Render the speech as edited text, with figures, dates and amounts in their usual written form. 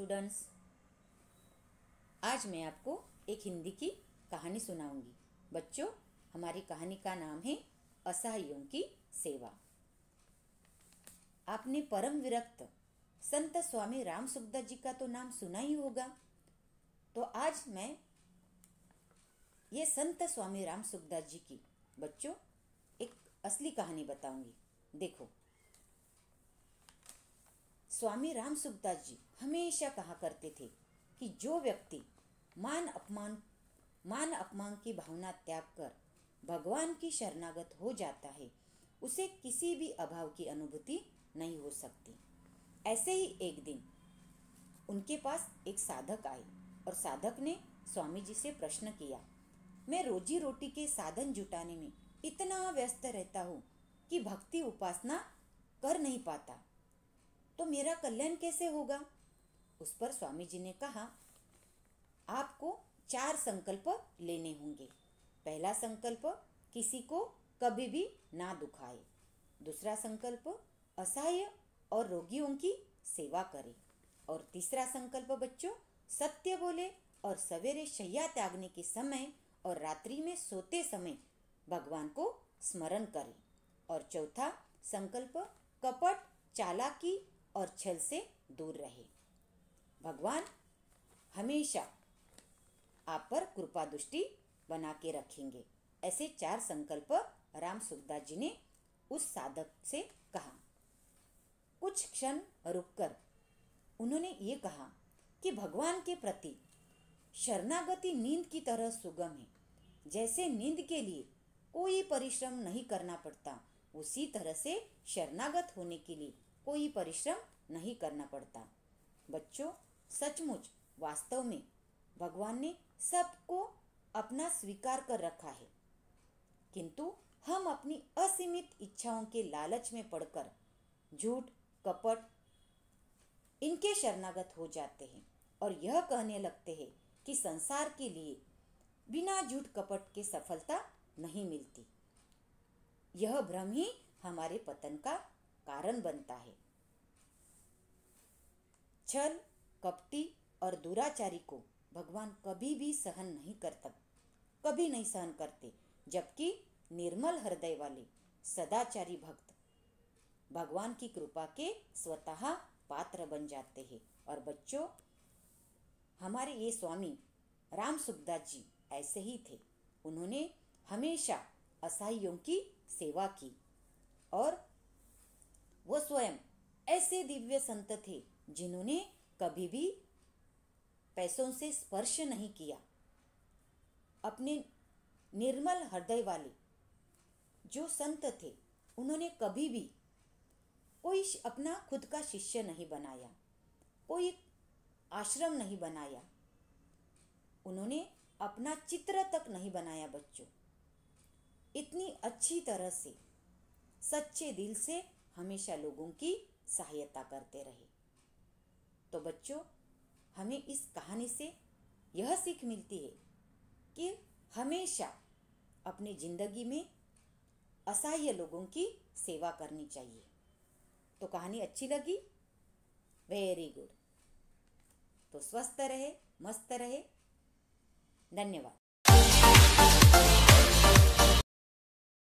Students, आज मैं आपको एक हिंदी की कहानी सुनाऊंगी। बच्चों, हमारी कहानी का नाम है असहायों की सेवा। आपने परम विरक्त संत स्वामी राम सुखदास जी का तो नाम सुना ही होगा। तो आज मैं ये संत स्वामी राम सुखदास जी की बच्चों एक असली कहानी बताऊंगी। देखो, स्वामी राम सुखदास जी हमेशा कहा करते थे कि जो व्यक्ति मान अपमान की भावना त्याग कर भगवान की शरणागत हो जाता है, उसे किसी भी अभाव की अनुभूति नहीं हो सकती। ऐसे ही एक दिन उनके पास एक साधक आए और साधक ने स्वामी जी से प्रश्न किया, मैं रोजी रोटी के साधन जुटाने में इतना व्यस्त रहता हूँ कि भक्ति उपासना कर नहीं पाता, तो मेरा कल्याण कैसे होगा? उस पर स्वामी जी ने कहा, आपको 4 संकल्प लेने होंगे। पहला संकल्प, किसी को कभी भी ना दुखाए। दूसरा संकल्प, असहाय और रोगियों की सेवा करे। और तीसरा संकल्प बच्चों, सत्य बोले और सवेरे शैया त्यागने के समय और रात्रि में सोते समय भगवान को स्मरण करे। और चौथा संकल्प, कपट, चालाकी और छल से दूर रहे। भगवान हमेशा आप पर कृपा दृष्टि बना के रखेंगे। ऐसे 4 संकल्प राम सुखदास जी ने उस साधक से कहा। कुछ क्षण रुककर उन्होंने ये कहा कि भगवान के प्रति शरणागति नींद की तरह सुगम है। जैसे नींद के लिए कोई परिश्रम नहीं करना पड़ता, उसी तरह से शरणागत होने के लिए कोई परिश्रम नहीं करना पड़ता। बच्चों, सचमुच वास्तव में भगवान ने सबको अपना स्वीकार कर रखा है, किंतु हम अपनी असीमित इच्छाओं के लालच में पड़कर झूठ, कपट इनके शरणागत हो जाते हैं और यह कहने लगते हैं कि संसार के लिए बिना झूठ कपट के सफलता नहीं मिलती। यह भ्रम ही हमारे पतन का कारण बनता है। छल, कपटी और दुराचारी को भगवान कभी भी सहन नहीं करता, कभी नहीं सहन करते, जबकि निर्मल हृदय वाले सदाचारी भक्त भगवान की कृपा के स्वतः पात्र बन जाते हैं। और बच्चों, हमारे ये स्वामी राम सुखदास जी ऐसे ही थे। उन्होंने हमेशा असहायों की सेवा की और वो स्वयं ऐसे दिव्य संत थे जिन्होंने कभी भी पैसों से स्पर्श नहीं किया। अपने निर्मल हृदय वाले जो संत थे, उन्होंने कभी भी कोई अपना खुद का शिष्य नहीं बनाया, कोई आश्रम नहीं बनाया, उन्होंने अपना चित्र तक नहीं बनाया। बच्चों, इतनी अच्छी तरह से सच्चे दिल से हमेशा लोगों की सहायता करते रहे। तो बच्चों, हमें इस कहानी से यह सीख मिलती है कि हमेशा अपनी ज़िंदगी में असहाय लोगों की सेवा करनी चाहिए। तो कहानी अच्छी लगी? Very good. तो स्वस्थ रहे, मस्त रहे। धन्यवाद।